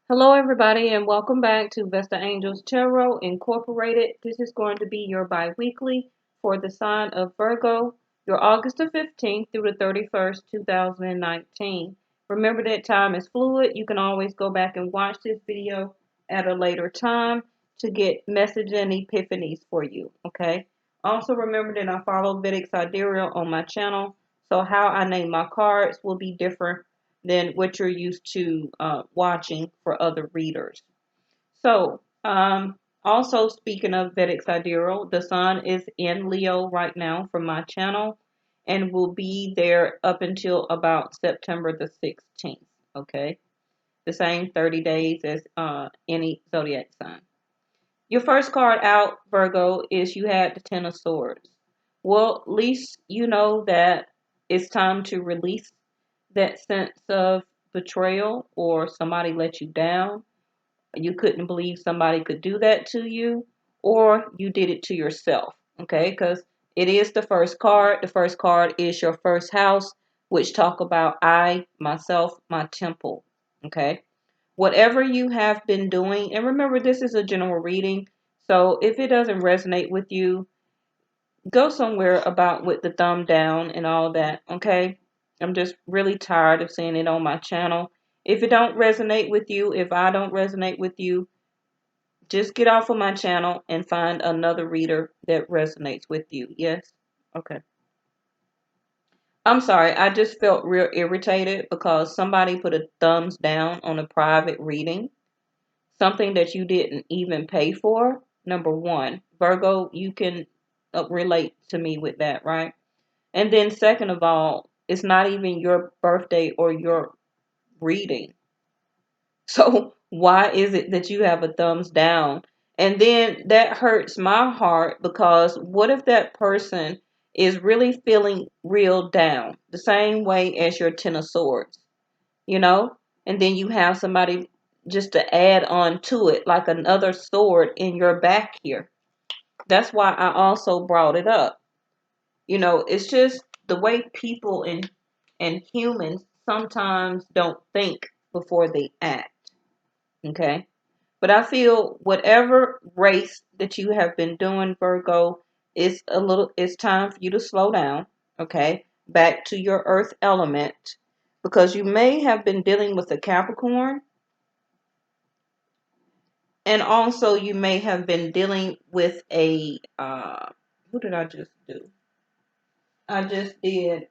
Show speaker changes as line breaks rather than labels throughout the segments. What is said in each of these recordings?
Hello, everybody, and welcome back to Vestaangelstarot Incorporated. This is going to be your bi-weekly for the sign of Virgo, your August the 15th through the 31st, 2019. Remember that time is fluid. You can always go back and watch this video at a later time to get message and epiphanies for you, okay? Also, remember that I follow Vedic Sidereal on my channel, so how I name my cards will be different than what you're used to watching for other readers. So, also speaking of Vedic Sidereal, the sun is in Leo right now for my channel and will be there up until about September the 16th. Okay, the same 30 days as any zodiac sign. Your first card out, Virgo, is you had the Ten of Swords. Well, at least you know that it's time to release that sense of betrayal or somebody let you down. You couldn't believe somebody could do that to you, or you did it to yourself. Okay, because it is the first card. The first card is your first house, which talk about I, myself, my temple. Okay, whatever you have been doing, and remember, this is a general reading. So if it doesn't resonate with you, go somewhere about with the thumb down and all that, okay? I'm just really tired of seeing it on my channel. If it don't resonate with you, if I don't resonate with you, just get off of my channel and find another reader that resonates with you. Yes? Okay. I'm sorry, I just felt real irritated because somebody put a thumbs down on a private reading, something that you didn't even pay for. Number one, Virgo, you can relate to me with that, right? And then second of all, it's not even your birthday or your reading. So why is it that you have a thumbs down? And then that hurts my heart because what if that person is really feeling real down, the same way as your Ten of Swords, you know? And then you have somebody just to add on to it, like another sword in your back here. That's why I also brought it up. It's just the way people and humans sometimes don't think before they act. Okay. But I feel whatever race that you have been doing, Virgo, it's time for you to slow down. Okay. Back to your earth element. Because you may have been dealing with a Capricorn. And also you may have been dealing with a who did I just do? I just did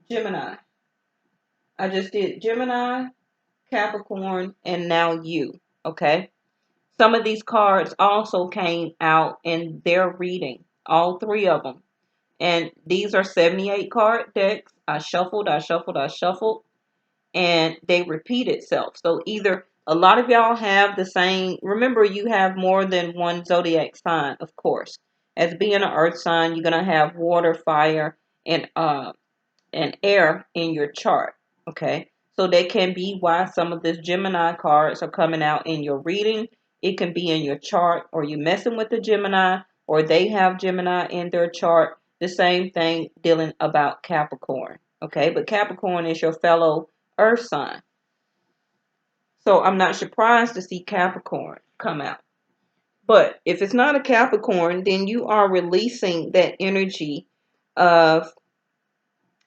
Gemini. I just did Gemini, Capricorn, and now you. Okay. Some of these cards also came out in their reading, all three of them. And these are 78 card decks. I shuffled, and they repeat itself. So either a lot of y'all have the same, remember you have more than one zodiac sign, of course. As being an earth sign, you're going to have water, fire, and air in your chart. Okay. So that can be why some of these Gemini cards are coming out in your reading. It can be in your chart, or you messing with the Gemini, or they have Gemini in their chart. The same thing dealing about Capricorn. Okay. But Capricorn is your fellow earth sign. So I'm not surprised to see Capricorn come out. But if it's not a Capricorn, then you are releasing that energy of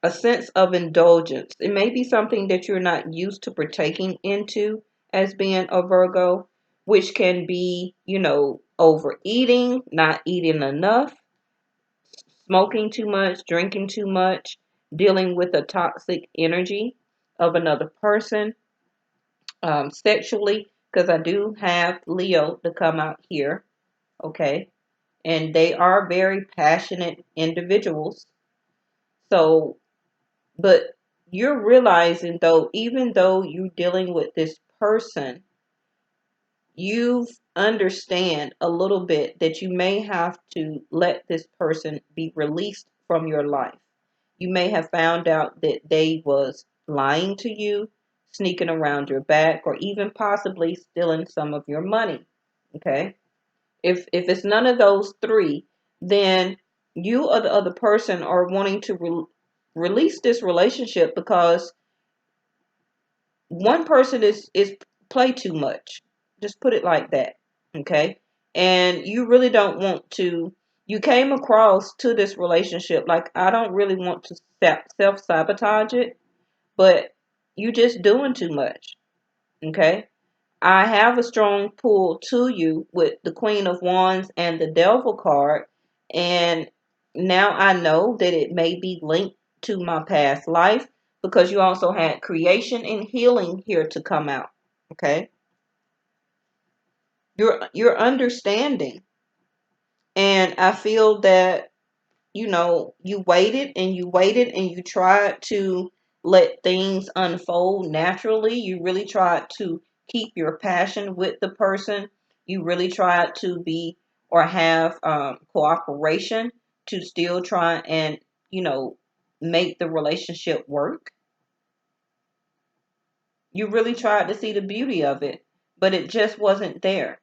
a sense of indulgence. It may be something that you're not used to partaking into as being a Virgo, which can be, overeating, not eating enough, smoking too much, drinking too much, dealing with a toxic energy of another person, sexually, because I do have Leo to come out here, okay? And they are very passionate individuals. So but you're realizing though, even though you're dealing with this person, you understand a little bit that you may have to let this person be released from your life. You may have found out that they was lying to you, sneaking around your back, or even possibly stealing some of your money. Okay? If it's none of those three, then You or the other person are wanting to release this relationship because one person is play too much. Just put it like that. Okay? And you really don't want to you came across to this relationship like I don't really want to self-sabotage it, but you just doing too much. Okay? I have a strong pull to you with the Queen of Wands and the Devil card, and now I know that it may be linked to my past life because you also had creation and healing here to come out. Okay, you're understanding, and I feel that you waited and you waited and you tried to let things unfold naturally. You really tried to keep your passion with the person. You really tried to be or have cooperation to still try and, you know, make the relationship work. You really tried to see the beauty of it, but it just wasn't there.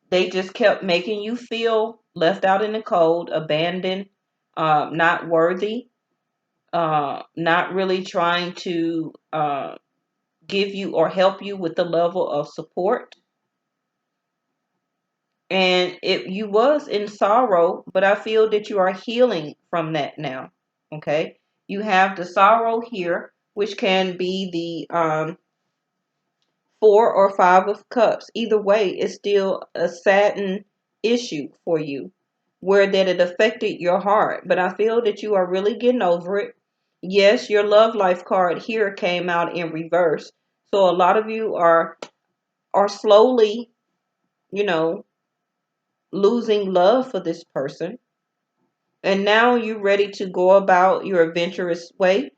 They just kept making you feel left out in the cold, abandoned, not worthy, not really trying to give you or help you with the level of support. And you was in sorrow, but I feel that you are healing from that now. Okay, you have the sorrow here, which can be the 4 or 5 of cups. Either way, it's still a saddened issue for you where that it affected your heart. But I feel that you are really getting over it. Yes, your love life card here came out in reverse. So a lot of you are slowly, you know, losing love for this person. And now you're ready to go about your adventurous way,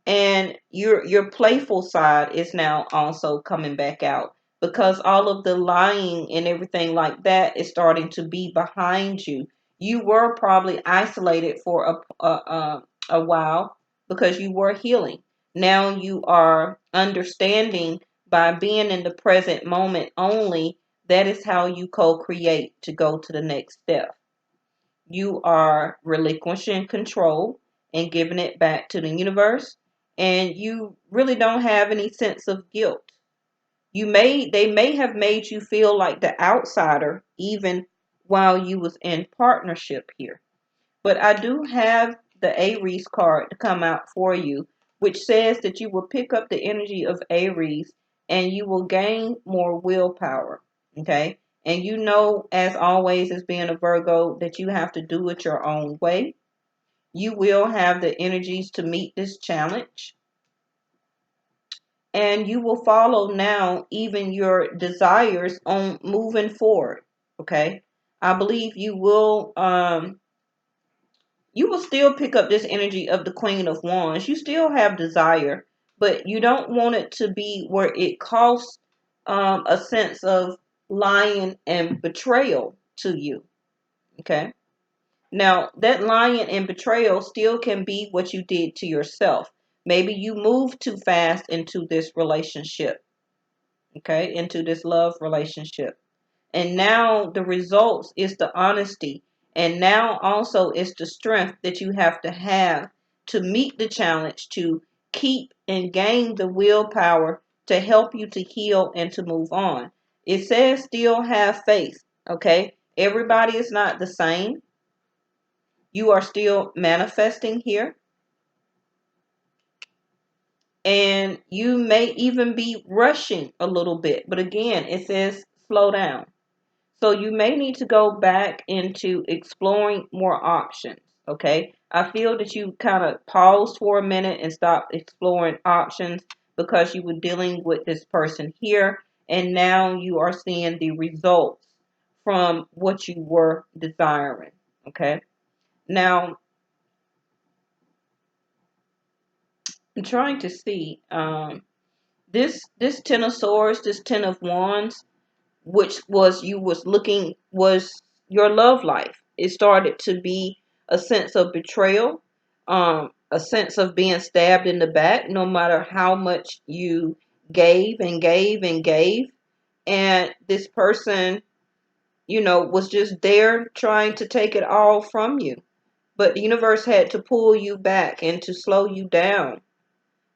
and your playful side is now also coming back out because all of the lying and everything like that is starting to be behind you. You were probably isolated for a while because you were healing. Now you are understanding by being in the present moment only. That is how you co-create to go to the next step. You are relinquishing control and giving it back to the universe, and you really don't have any sense of guilt. They may have made you feel like the outsider even while you was in partnership here. But I do have the Aries card to come out for you, which says that you will pick up the energy of Aries and you will gain more willpower. Okay. And you know, as always, as being a Virgo, that you have to do it your own way. You will have the energies to meet this challenge. And you will follow now even your desires on moving forward. Okay. I believe you will still pick up this energy of the Queen of Wands. You still have desire, but you don't want it to be where it costs a sense of lying and betrayal to you. Okay. Now, that lying and betrayal still can be what you did to yourself. Maybe you moved too fast into this relationship, okay, into this love relationship. And now the results is the honesty. And now also is the strength that you have to meet the challenge, to keep and gain the willpower to help you to heal and to move on. It says still have faith. Okay. Everybody is not the same. You are still manifesting here. And you may even be rushing a little bit. But again, it says slow down. So you may need to go back into exploring more options. Okay. I feel that you kind of paused for a minute and stopped exploring options because you were dealing with this person here. And now you are seeing the results from what you were desiring. Okay. Now, I'm trying to see this Ten of Swords, this Ten of Wands, which was you was looking was your love life. It started to be a sense of betrayal, a sense of being stabbed in the back, no matter how much you gave and gave and gave. And this person, was just there trying to take it all from you. But the universe had to pull you back and to slow you down,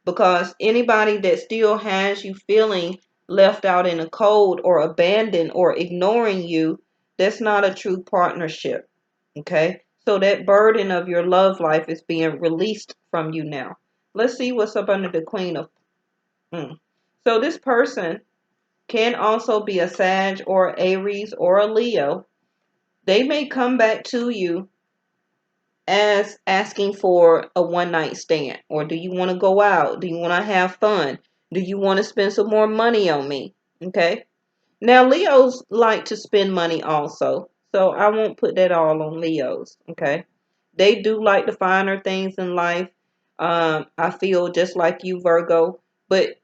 because anybody that still has you feeling left out in the cold or abandoned or ignoring you, that's not a true partnership. Okay? So that burden of your love life is being released from you now. Let's see what's up under the Queen of. So this person can also be a Sag or Aries or a Leo. They may come back to you as asking for a one night stand, or do you want to go out? Do you want to have fun? Do you want to spend some more money on me? Okay. Now, Leos like to spend money also, so I won't put that all on Leos. Okay. They do like the finer things in life. I feel just like you, Virgo, but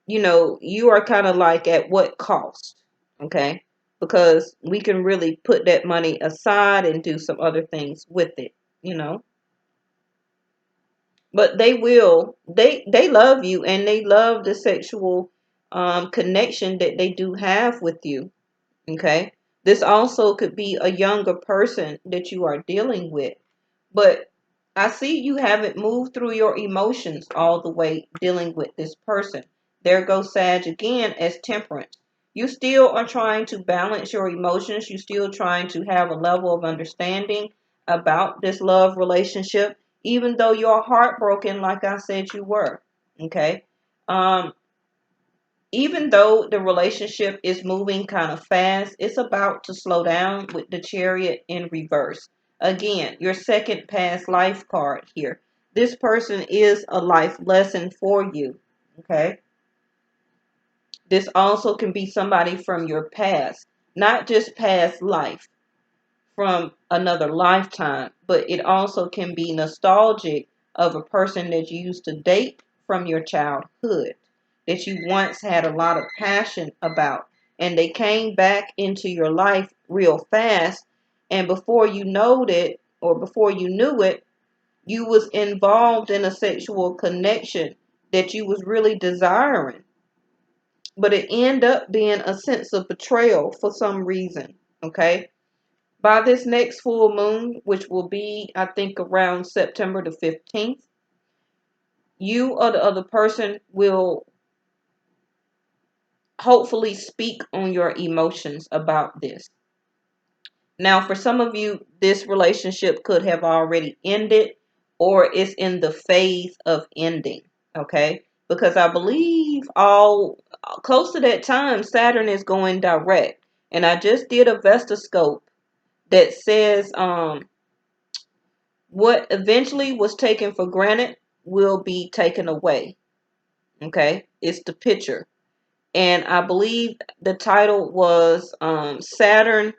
you are kind of like at what cost? Okay. Because we can really put that money aside and do some other things with it, you know. But they love you, and they love the sexual connection that they do have with you. Okay. This also could be a younger person that you are dealing with. But I see you haven't moved through your emotions all the way dealing with this person. There goes Sag again as temperance. You still are trying to balance your emotions. You still trying to have a level of understanding about this love relationship, even though you're heartbroken, like I said you were. Okay. Um, Even though the relationship is moving kind of fast, it's about to slow down with the Chariot in reverse. Again, your second past life card here. This person is a life lesson for you. Okay. This also can be somebody from your past, not just past life, from another lifetime, but it also can be nostalgic of a person that you used to date from your childhood, that you once had a lot of passion about, and they came back into your life real fast, and before you knowed it, or before you knew it, you was involved in a sexual connection that you was really desiring, but it ended up being a sense of betrayal for some reason. Okay. By this next full moon, which will be, I think, around September the 15th, you or the other person will hopefully speak on your emotions about this. Now, for some of you, this relationship could have already ended, or it's in the phase of ending. Okay. Because I believe all close to that time, Saturn is going direct. And I just did a Vesta scope that says, what eventually was taken for granted will be taken away. Okay, it's the picture, and I believe the title was Saturn.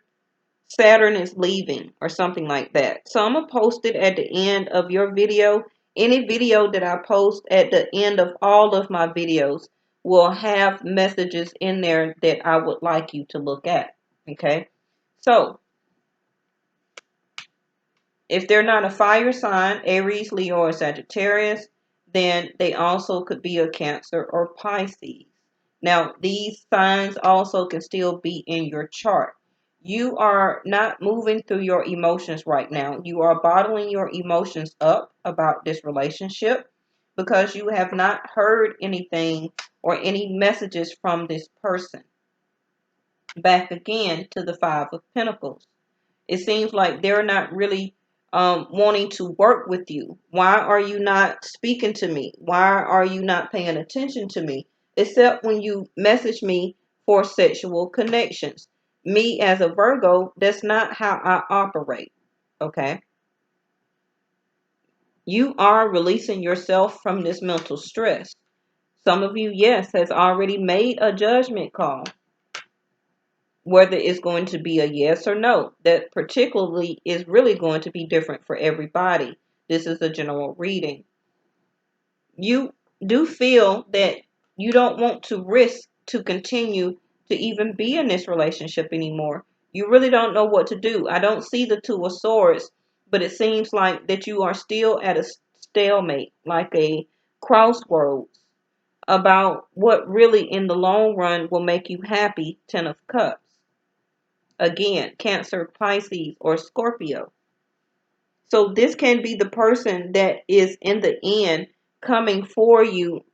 Saturn is leaving, or something like that. So I'm gonna post it at the end of your video. Any video that I post at the end of all of my videos will have messages in there that I would like you to look at. Okay, so if they're not a fire sign, Aries, Leo, or Sagittarius, then they also could be a Cancer or Pisces. Now, these signs also can still be in your chart. You are not moving through your emotions right now. You are bottling your emotions up about this relationship because you have not heard anything or any messages from this person. Back again to the Five of Pentacles. It seems like they're not really wanting to work with you. Why are you not speaking to me? Why are you not paying attention to me? Except when you message me for sexual connections. Me as a Virgo, that's not how I operate. Okay. You are releasing yourself from this mental stress. Some of you, yes, has already made a judgment call. Whether it's going to be a yes or no. That particularly is really going to be different for everybody. This is a general reading. You do feel that you don't want to risk to continue to even be in this relationship anymore. You really don't know what to do. I don't see the Two of Swords, but it seems like that you are still at a stalemate, like a crossroads about what really in the long run will make you happy. Ten of Cups. Again, Cancer, Pisces, or Scorpio. So this can be the person that is in the end coming for you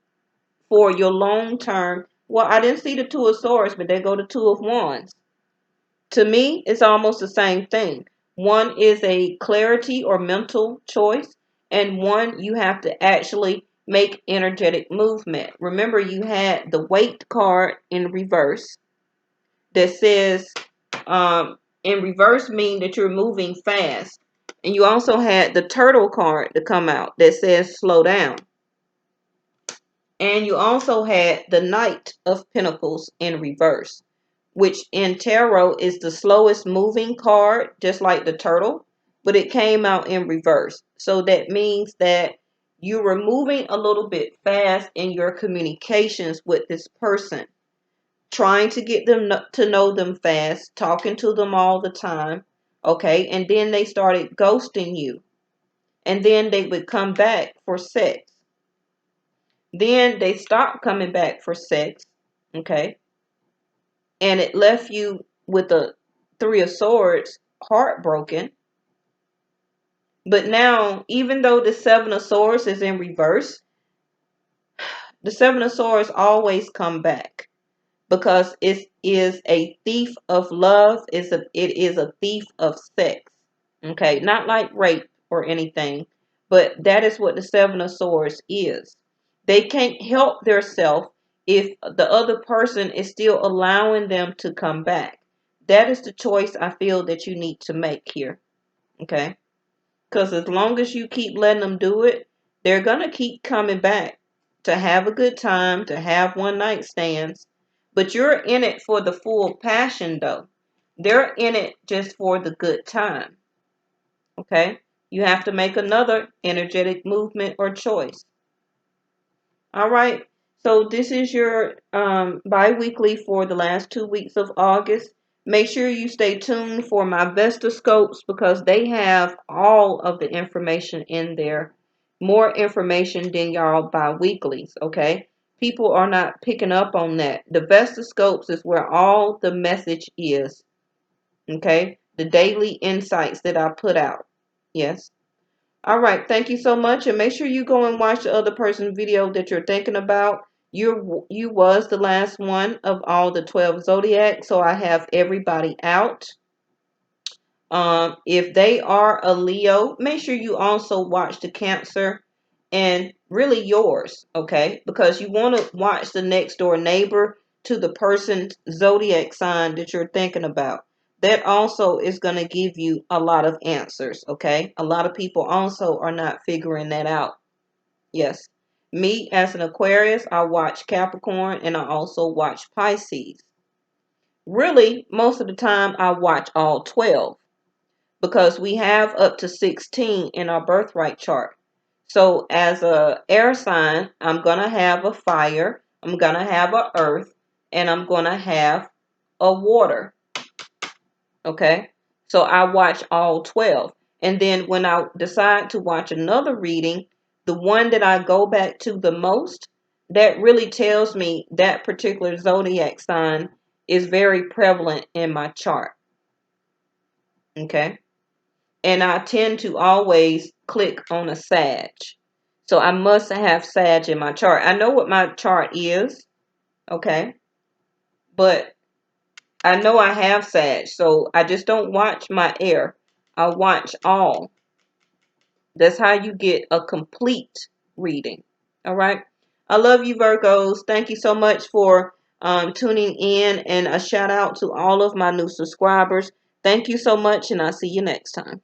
for your long term. Well, I didn't see the Two of Swords, but they go to Two of Wands. To me, it's almost the same thing. One is a clarity or mental choice, and one you have to actually make energetic movement. Remember, you had the Weight card in reverse that says, in reverse mean that you're moving fast. And you also had the Turtle card to come out that says slow down. And you also had the Knight of Pentacles in reverse, which in tarot is the slowest moving card, just like the turtle, but it came out in reverse. So that means that you were moving a little bit fast in your communications with this person, trying to get them to know them fast, talking to them all the time, okay? And then they started ghosting you. And then they would come back for sex. Then they stopped coming back for sex, okay? And it left you with the Three of Swords, heartbroken. But now, even though the Seven of Swords is in reverse, the Seven of Swords always come back because it is a thief of love. It is a thief of sex. Okay, not like rape or anything, but that is what the Seven of Swords is. They can't help themselves if the other person is still allowing them to come back. That is the choice I feel that you need to make here. Okay, because as long as you keep letting them do it, they're going to keep coming back to have a good time, to have one night stands. But you're in it for the full passion, though. They're in it just for the good time. Okay? You have to make another energetic movement or choice. All right. So this is your bi-weekly for the last 2 weeks of August. Make sure you stay tuned for my Vesta scopes because they have all of the information in there. More information than y'all bi-weeklies, okay? People are not picking up on that. The Vesta scopes is where all the message is, okay? The daily insights that I put out. Yes. All right. Thank you so much. And make sure you go and watch the other person's video that you're thinking about. You was the last one of all the 12 zodiac. So I have everybody out. If they are a Leo, make sure you also watch the Cancer and really yours. Okay. Because you want to watch the next door neighbor to the person's zodiac sign that you're thinking about. That also is going to give you a lot of answers, okay? A lot of people also are not figuring that out. Yes. Me, as an Aquarius, I watch Capricorn and I also watch Pisces. Really, most of the time, I watch all 12 because we have up to 16 in our birthright chart. So as a air sign, I'm going to have a fire, I'm going to have a earth, and I'm going to have a water. Okay, so I watch all 12. And then when I decide to watch another reading, the one that I go back to the most, that really tells me that particular zodiac sign is very prevalent in my chart. Okay, and I tend to always click on a Sag. So I must have Sag in my chart. I know what my chart is, okay, but I know I have Sag, so I just don't watch my air. I watch all. That's how you get a complete reading. All right. I love you, Virgos. Thank you so much for tuning in, and a shout out to all of my new subscribers. Thank you so much, and I'll see you next time.